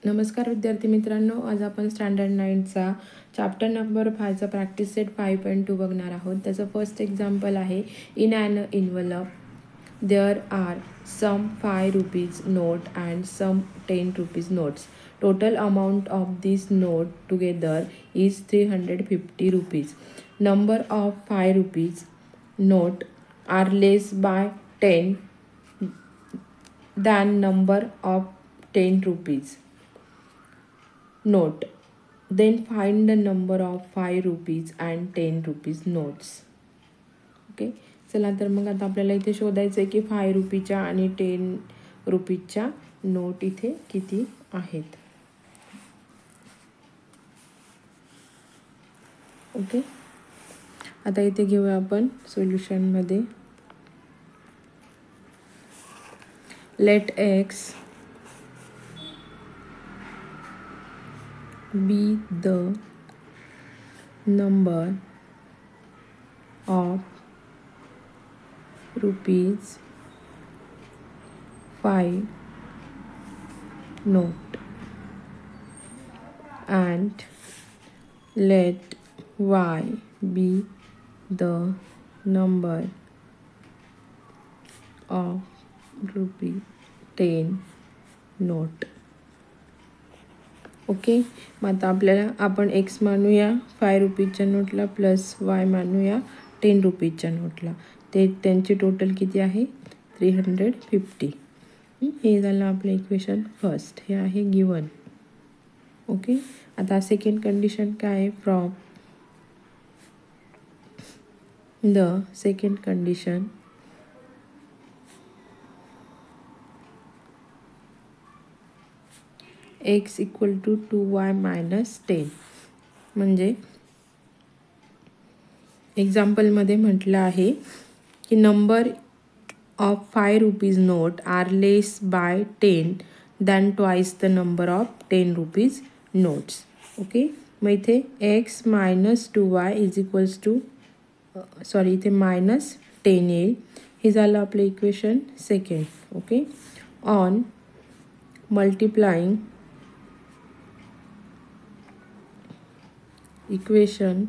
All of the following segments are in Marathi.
नमस्कार विद्यार्थी मित्रांनो, आज आपण स्टँडर्ड 9चा चॅप्टर नंबर 5चा प्रॅक्टिस सेट 5.2 बघणार आहोत. त्याचं फर्स्ट एक्झाम्पल आहे. In an envelope there are some 5 rupees note and some 10 rupees notes. Total amount of this note together is 350 rupees. Number of 5 rupees note are less by 10 than number of 10 rupees note. Then find the number of 5 rupees and 10 rupees notes. Okay, चला तर मग आता आपल्याला इथे शोधायचं आहे की 5 रुपीच्या आणि 10 रुपीजच्या नोट इथे किती आहेत. ओके, आता इथे घेऊया आपण सोल्युशनमध्ये. Let x be the number of rupees 5 note and let y be the number of RuPay 10 note. Okay, मग आता आपल्याला आपण एक्स मानूया 5 रुपीजच्या नोटला प्लस वाय मानूया 10 रुपीजच्या नोटला. ते त्यांची टोटल किती आहे 350. हे झालं आपलं इक्वेशन फर्स्ट. हे आहे गिवन. ओके, आता सेकंड कंडिशन काय आहे. From the second condition x equal to 2y minus 10. म्हणजे एक्झाम्पलमध्ये म्हटलं आहे की number of 5 rupees note are less by 10 than twice the number of 10 rupees notes. Okay, मग इथे x minus 2y is equals to इथे मायनस 10 येईल. हे झालं आपलं equation second. Okay, on multiplying equation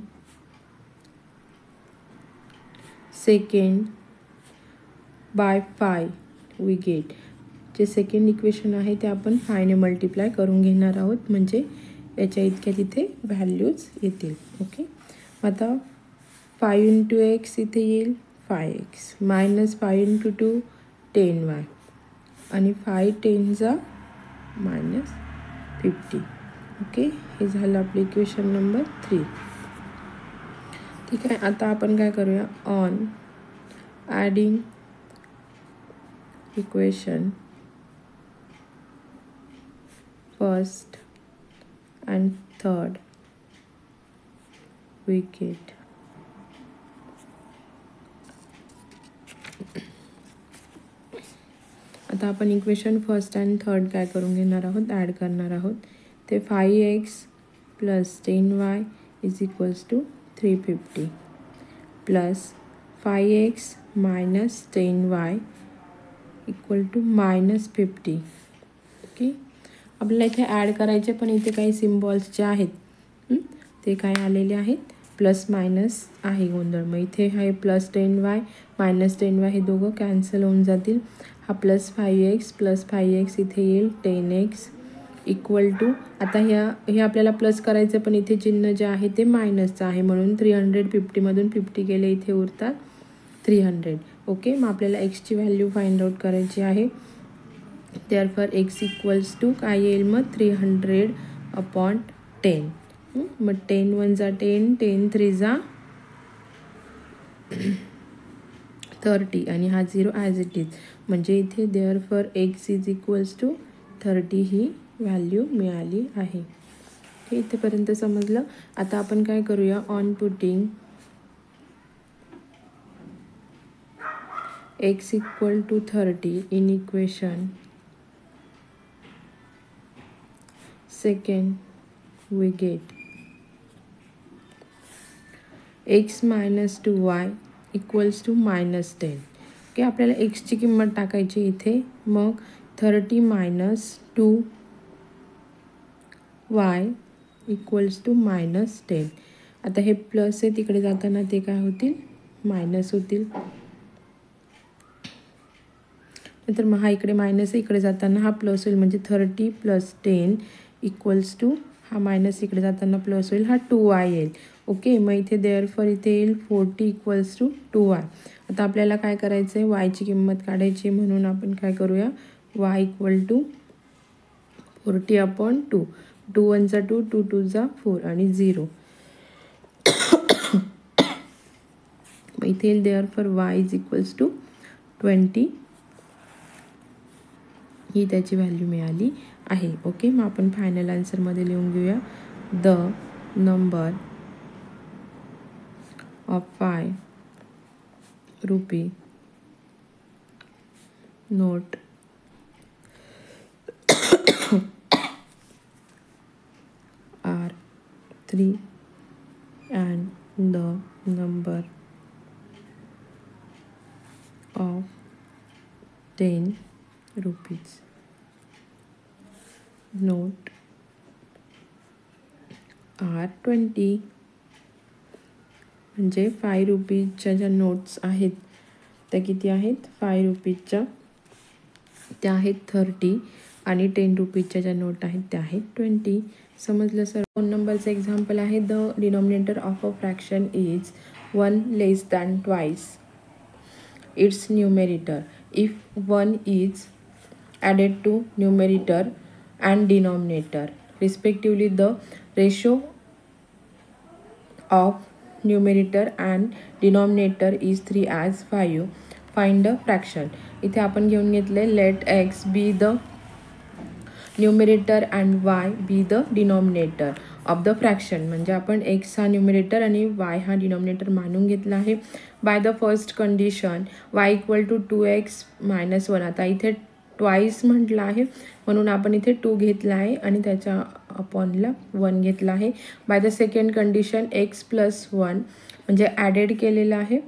second by 5 we gate. जे सेकंड इक्वेशन आहे ते आपण 5ने मल्टिप्लाय करून घेणार आहोत, म्हणजे याच्या इतक्या तिथे व्हॅल्यूज येतील. ओके, आता 5 इंटू एक्स इथे येईल 5x मायनस 5 इंटू 2 10y आणि 5 10 मायनस 50. ओके, हे झालं आपलं इक्वेशन नंबर 3. ठीक आहे, आता आपण काय करूया. On adding equation first and third we get आता आपण इक्वेशन फर्स्ट अँड थर्ड काय करून घेणार आहोत, ॲड करणार आहोत. ते 5x plus 10y is equals to 350 plus 5x minus 10y equal to minus 50. Okay, आपल्याला इथे ॲड करायचे, पण इथे काही सिम्बॉल्स जे आहेत ते काय आलेले आहेत, प्लस मायनस आहे गोंधळ. मग इथे आहे प्लस 10y मायनस 10y हे दोघं कॅन्सल होऊन जातील. हा प्लस 5x प्लस 5x इथे येईल 10x इक्वल टू, आता हे आपल्याला प्लस करायचं, पण इथे चिन्ह जे आहे ते मायनसचं आहे, म्हणून 350मधून 50 गेले, इथे उरतात 300. ओके, मग आपल्याला एक्सची व्हॅल्यू फाइंड आउट करायची आहे. देअरफॉर एक्स इक्वल्स टू काय येईल मग 300/10. मग 10 1 जा 10, 10 3 जा 30 आणि हा 0 ॲज इट इज, म्हणजे इथे therefore X is equals to 30 ही व्हॅल्यू मिळाली आहे. हे इथेपर्यंत समजलं. आता आपण काय करूया. On putting X equal to 30 in equation second we get X minus 2y equals to minus 10. Okay, आपल्याला एक्सची किंमत टाकायची इथे. मग 30 मायनस 2 वाय इक्वल्स टू -10. आता हे प्लस आहे तिकडे जाताना ते काय होतील, मायनस होतील. नंतर मग हा इकडे मायनस आहे, इकडे जाताना हा प्लस होईल, म्हणजे 30 + 10 इक्वल्स टू, हा मायनस इकडे जाताना प्लस होईल, हा 2y येईल. ओके, मग इथे देअरफॉर इथे येईल 40 इक्वल्स टू 2y. आता आपल्याला काय करायचं आहे, वायची किंमत काढायची, म्हणून आपण काय करूया, y इक्वल टू 40/2. 2 1 = 2, 2 2 = 4 आणि 0. मग इथे येईल therefore y is equals to 20. ही त्याची व्हॅल्यू मिळाली आहे. ओके, मग आपण फायनल आन्सरमध्ये लिहून घेऊया, the number of ₹5 note are 3 and the number of 10 rupees note are 20. म्हणजे 5 रुपीजच्या ज्या नोट्स आहेत त्या किती आहेत, 5 रुपीजच्या त्या आहेत 30 आणि 10 रुपीजच्या ज्या नोट आहेत त्या आहेत 20. समजलं सर. 2 नंबरचं एक्झाम्पल आहे, the denominator of a fraction is 1 less than twice its numerator if 1 is added to numerator and denominator respectively. The ratio of numerator and denominator is 3 as 5. Find the fraction. इथे आपण घेऊन घेतले, let x be the numerator and y be the denominator of the fraction. म्हणजे आपण x हा न्यूमेरेटर आणि y हा डिनॉमिनेटर मानून घेतला आहे. By the first condition y equal to 2x - 1. आता इथे ट्वाईस म्हटलं आहे म्हणून आपण इथे 2 घेतला आहे आणि त्याच्या अपॉनला 1 घेतला आहे. By the second condition x + 1 म्हणजे ॲडेड केलेलं आहे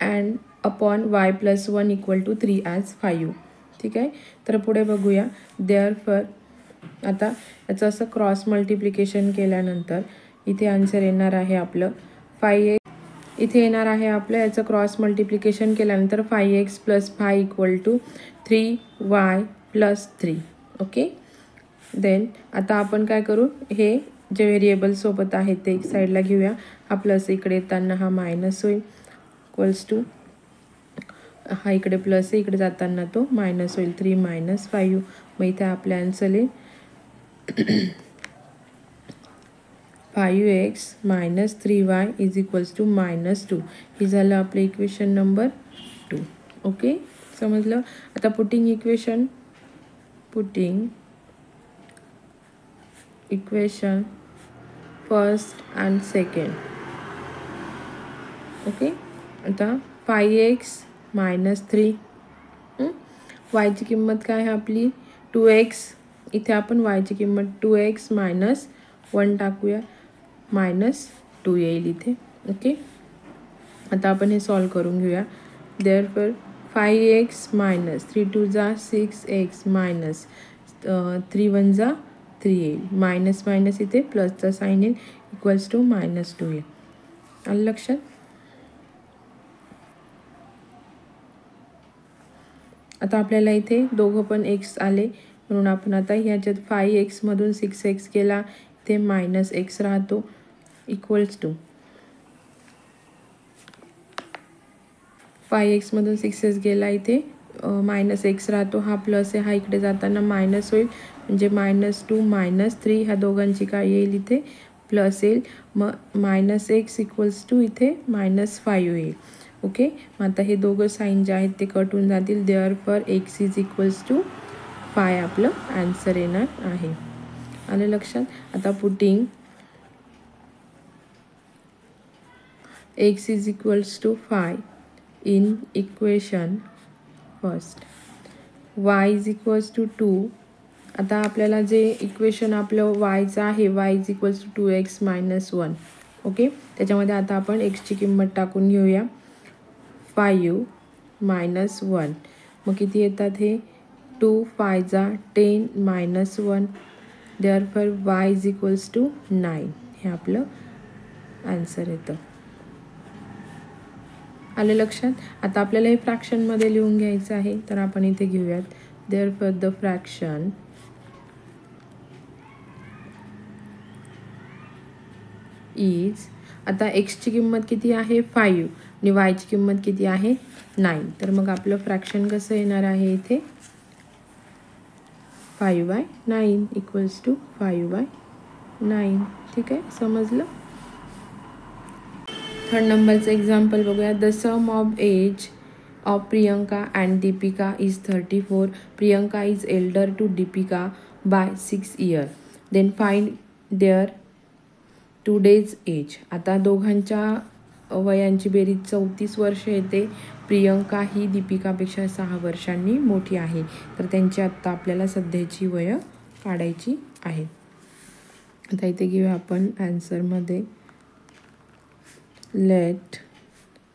and upon y + 1 equal to 3 as 5. ठीक आहे, तर पुढे बघूया. देअरफॉर आता याचं असं क्रॉस मल्टिप्लिकेशन केल्यानंतर इथे आन्सर येणार आहे आपलं 5x. इथे येणार आहे आपलं याचं क्रॉस मल्टिप्लिकेशन केल्यानंतर 5x + 5 equal to 3y + 3. Okay, then आता आपण काय करू, हे जे व्हेरिएबल सोबत आहेत ते एक साईडला घेऊया. हा प्लस इकडे येताना हा मायनस होईल इक्वल्स टू, हा इकडे प्लस आहे, इकडे जाताना तो मायनस होईल, 3 - 5. मग इथे आपल्या आन्सर येईल 5x - 3y is equals to -2. हे झालं आपलं इक्वेशन नंबर 2. ओके, समजलं. आता putting equation first and second. Okay, आता 5x - 3, वायची किंमत काय आहे आपली 2x. इथे आपण वायची किंमत 2x - 1 टाकूया, -2 येईल इथे. ओके, आता आपण हे सॉल्व करून घेऊया. देअरफॉर 5x - 3 2 = 6x - 3 1 = 3 येईल. मायनस मायनस इथे प्लसचा साईन येईल इक्वल्स टू -2 येईल. आलं लक्षात. आता आपल्याला इथे दोघं पण x आले म्हणून आपण आता ह्याच्यात 5x मधून 6x गेला, इथे -x राहतो इक्वल्स टू 5x मधून 6x गेला, इथे -x राहतो, हा प्लस आहे, हा इकडे जाताना मायनस होईल म्हणजे -2 - 3 ह्या दोघांची काय येईल इथे प्लस येईल. मग -x इक्वल्स टू इथे -5 येईल. ओके, मग आता हे दोघं साईन जे आहेत ते कट होऊन जातील. Therefore x is equals to 5 आपलं आन्सर येणार आहे. आलं लक्षात. आता putting x is equals to 5 in equation first, y is equals to 2. आता आपल्याला जे इक्वेशन आपलं yचं आहे, y is equals to 2x - 1. Okay, त्याच्यामध्ये आता आपण xची किंमत टाकून घेऊया 5 - 1. मग किती येतात हे 2 5 जा 10 -1 therefore y is equals to 9. हे आपलं आन्सर येतं. आलं लक्षात. आता आपल्याला हे फ्रॅक्शनमध्ये लिहून घ्यायचं आहे, तर आपण इथे घेऊयात. देअरफॉर द फ्रॅक्शन इज, आता एक्सची किंमत किती आहे 5 आणि वायची किंमत किती आहे 9. तर मग आपलं फ्रॅक्शन कसं येणार आहे इथे 5/9 इक्वल्स टू 5/9. ठीक आहे, समजलं. थर्ड नंबरचं एक्झाम्पल बघूया. The sum of age of Priyanka and Deepika is 34. Priyanka is elder to Deepika by 6 years. Then find their today's age. आता दोघांच्या वयांची बेरीज 34 वर्ष येते. प्रियंका ही दीपिकापेक्षा 6 वर्षांनी मोठी आहे. तर त्यांची आत्ता आपल्याला सध्याची वय काढायची आहे. आता इथे घेऊया आपण ॲन्सरमध्ये. Let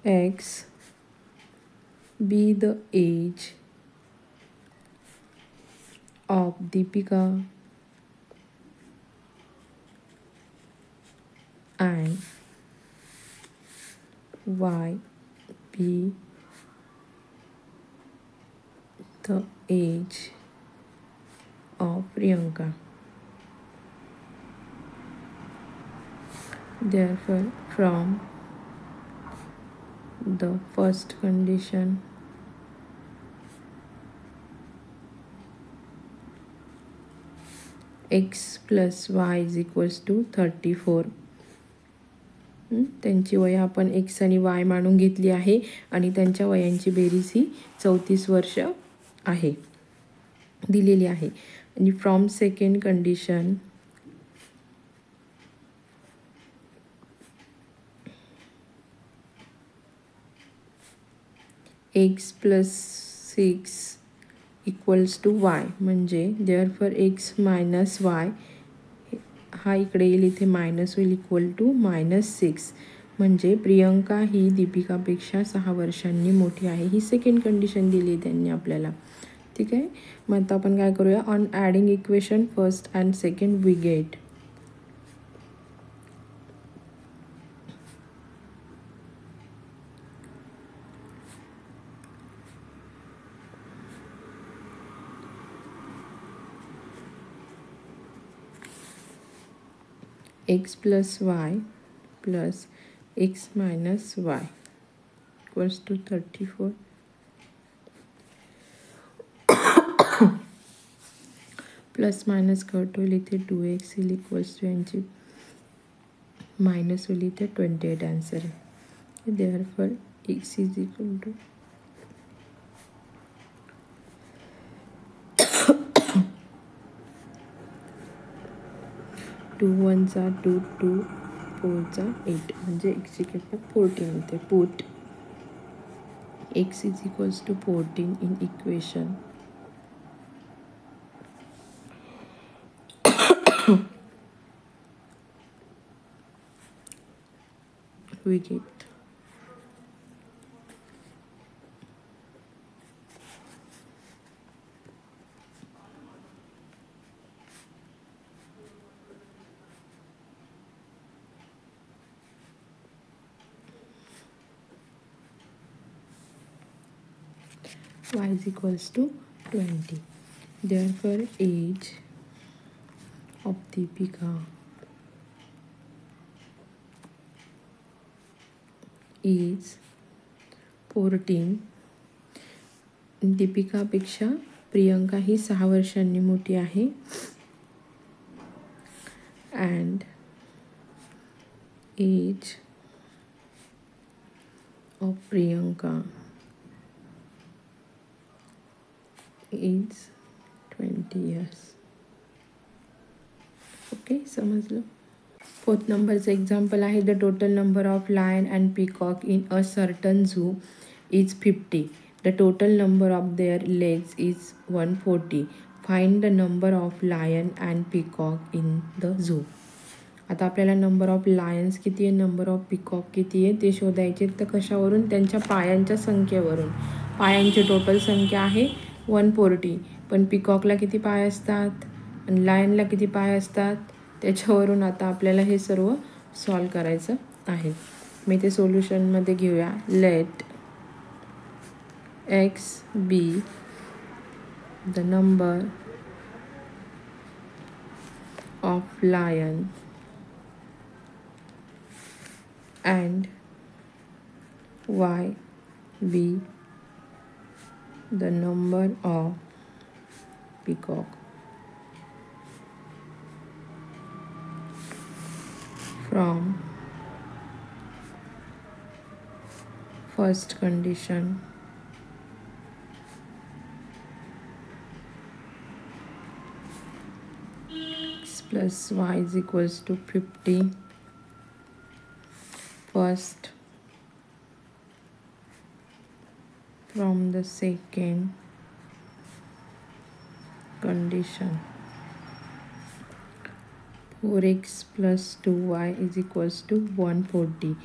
x be the age of Deepika and y be the age of Priyanka. Therefore, from the first condition, x plus y is equals to 34. त्यांची वय आपण एक्स आणि वाय मानून घेतली आहे आणि त्यांच्या वयांची बेरीज ही 34 वर्ष आहे दिलेली आहे. आणि from second condition X plus 6 equals to Y, म्हणजे देअरफॉर एक्स मायनस वाय हा इकडे येईल, इथे मायनस होईल, इक्वल टू -6. म्हणजे प्रियंका ही दीपिकापेक्षा 6 वर्षांनी मोठी आहे. ही सेकंड कंडिशन दिली त्यांनी आपल्याला. ठीक आहे, मग आता आपण काय करूया. On adding equation first and second we get x plus y plus x minus y equals to 34. Plus minus cut होईल, इथे 2x येईल, इक्वल्स टू यांची मायनस होईल, इथे 28 आन्सर आहे. Therefore x is equal to 2 1 जा 2 2 4 जा 8, म्हणजे एक्सची किंमत 14 येते. Put x is equals to 14 in equation we get y is equals to 20. Therefore, age of Deepika is 14. दीपिकापेक्षा Priyanka ही 6 वर्षांनी मोठी आहे. and age of Priyanka is 20 years. Okay, समजलं. फोर्थ नंबरचं एक्झाम्पल आहे. The total number of lion and peacock in a certain zoo is 50. The total number of their legs is 140. Find the number of lion and peacock in the zoo. आता आपल्याला नंबर ऑफ लायन्स किती आहे, नंबर ऑफ पिकॉक किती आहे ते शोधायचे. तर कशावरून, त्यांच्या पायांच्या संख्येवरून. पायांची टोटल संख्या आहे 140. पण पिकॉकला किती पाय असतात आणि लायनला किती पाय असतात, त्याच्यावरून आता आपल्याला हे सर्व सॉल्व करायचं आहे. मी ते सोल्युशनमध्ये घेऊया. Let x be the number of lion and y be the number of peacock. From first condition x plus y is equals to 50. First, from the second condition 4x plus 2y is equals to 140.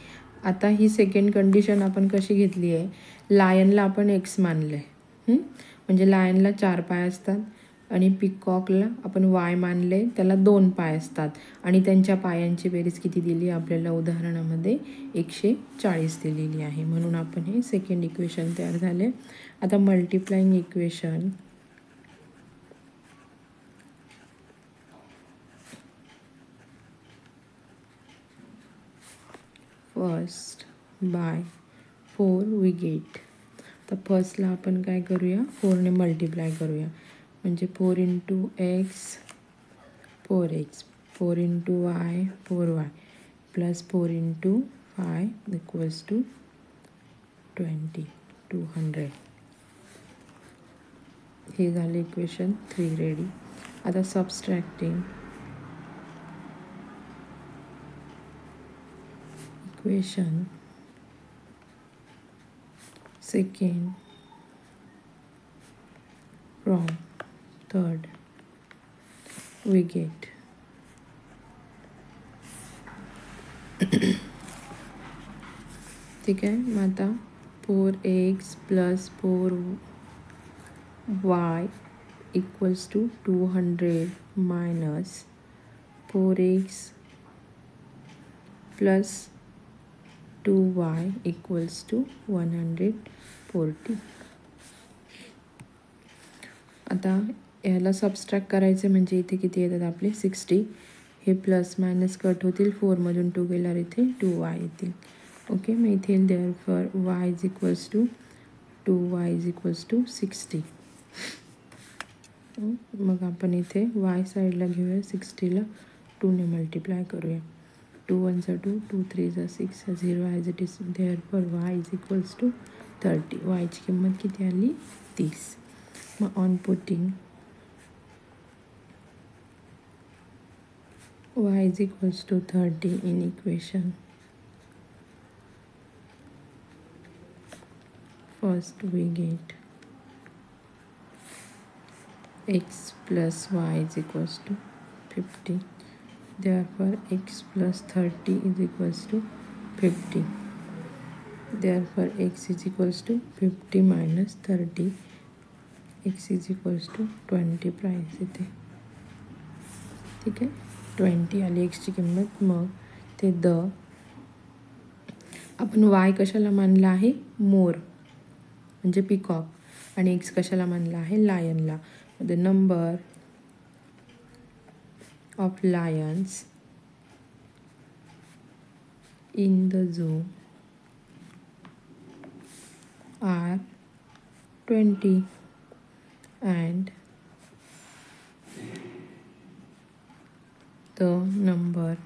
आता ही सेकंड कंडिशन आपण कशी घेतली आहे, लायनला आपण x मानले, म्हणजे लायनला 4 पाय असतात आणि पिकॉकला आपण y मानले, त्याला 2 पाय असतात आणि त्यांच्या पायांची बेरीज किती दिली आपल्याला उदाहरणामध्ये 140 दिलेली आहे. म्हणून आपण हे सेकंड इक्वेशन तयार झाले. आता multiplying equation first by 4 we get. तर फर्स्टला आपण काय करूया, 4ने मल्टिप्लाय करूया, म्हणजे 4 into X 4x, 4 into Y 4y plus 4 into 5 equals to 200. हे झाले इक्वेशन 3 रेडी. आता subtracting equation second from third we get ठीक आहे. मग आता 4x plus 4y equals to 200 minus 4x plus 2y equals to 140. आता याला सबस्ट्रॅक्ट करायचे म्हणजे इथे किती येतात आपले 60. हे प्लस मायनस कट होतील, 4मधून 2 गेल्यावर इथे 2y येतील. ओके, मग इथे येईल therefore y is equals to 2y is equals to 60. मग आपण इथे y साईडला घेऊया, 60ला 2ने मल्टिप्लाय करूया. 2 1 2, 2 3 6, 0 as it is. Therefore y is equals to 30. वायची किंमत किती आली 30. मग on putting y is equals to 30 in equation. First we get x plus y is equals to 50. Therefore x plus 30 is equals to 50. Therefore x is equals to 50 minus 30. x is equals to 20 price इथे. ठीक आहे, 20 आली एक्सची किंमत. मग ते आपण y कशाला मानला आहे, मोर म्हणजे पिकॉक, आणि एक्स कशाला मानला आहे, लायनला. The number of lions in the zoo are 20 and the number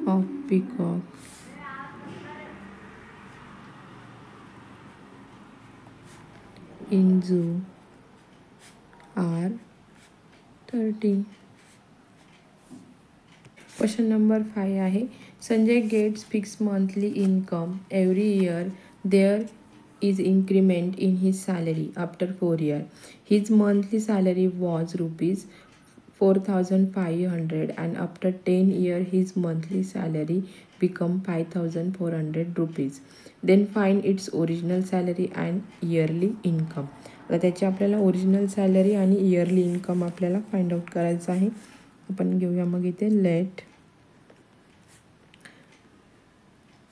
of peacock in zoo are 30. Question number 5 आहे. Sanjay gets fix monthly income every year. There is increment in his salary after 4 years. His monthly salary was rupees 4,500 and after 10 years his monthly salary become 5400 rupees. Then find its original salary and yearly income. आता त्याची आपल्याला ओरिजिनल सॅलरी आणि इयरली इन्कम आपल्याला फाइंड आउट करायचं आहे. आपण घेऊया मग इथे late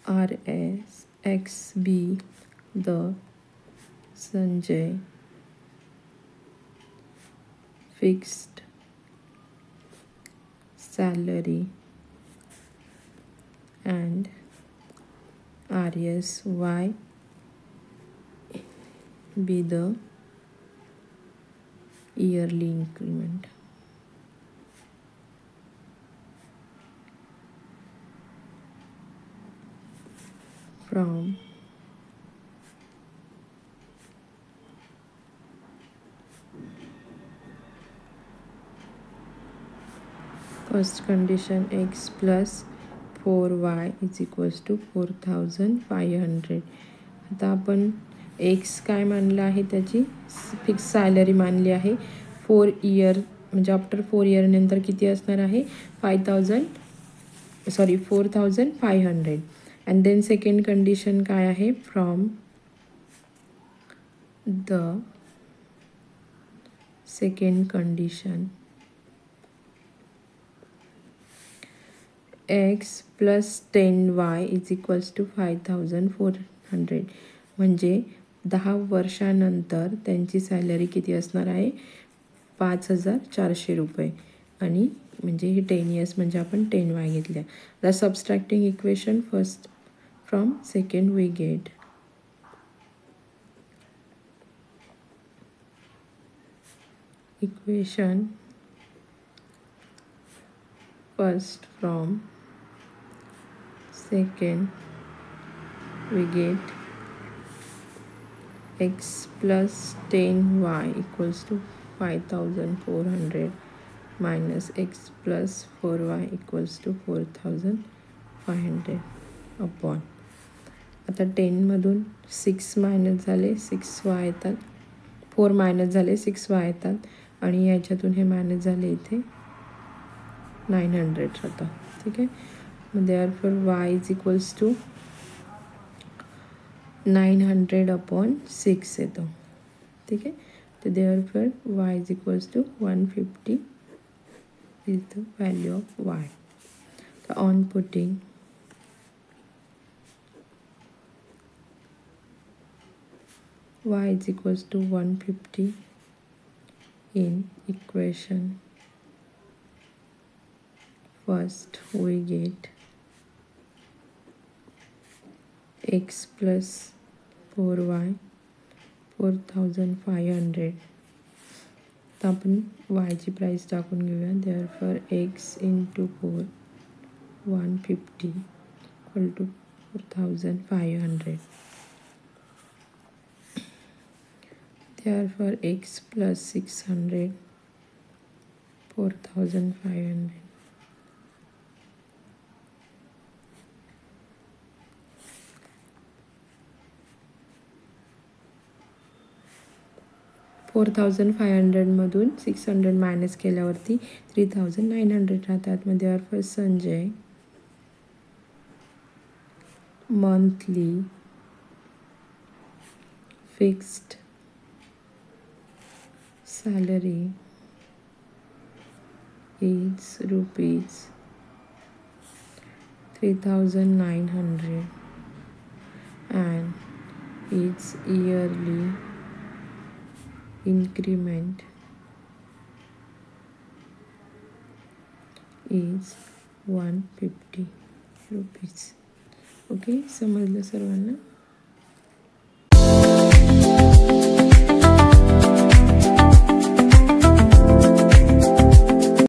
RSX be the Sanjay fixed salary and RSY be the yearly increment. From first condition x plus 4y is equals to 4500. आता आपण एक्स काय मानलं आहे, त्याची फिक्स सॅलरी मानली आहे. 4 इयर म्हणजे आफ्टर 4 इयर नंतर किती असणार आहे, 4500. अँड देन सेकंड कंडिशन काय आहे, from the second condition x plus 10y is equals to 5400. म्हणजे 10 वर्षानंतर त्यांची सॅलरी किती असणार आहे, 5400 रुपये. आणि म्हणजे ही 10 इयर्स म्हणजे आपण 10y घेतल्या. The subtracting equation first from second we get equation first from second we get x plus 10y equals to 5400 minus x plus 4y equals to 4500 upon. आता 10 मधून 6 मायनस झाले 6y येतात, 4 मायनस झाले 6y येतात आणि याच्यातून हे मायनस झाले इथे 900 राहतं. ठीक आहे. therefore y is equals to 900 upon 6 येतो. ठीक आहे. तर therefore y is equals to 150 is the value of y. तर on putting y is equals to 150 in equation first we get x plus 4y 4500. तर आपण y ची प्राइस टाकून घेऊया. therefore x into 4 150 equal to 4500. therefore x plus 600 4500. मधून 600 मायनस केल्यावरती 3900 राहतात. मध्ये therefore Sanjay monthly fixed salary is rupees 3900 and its yearly increment is 150 rupees. Okay, समजलं सर्वांना.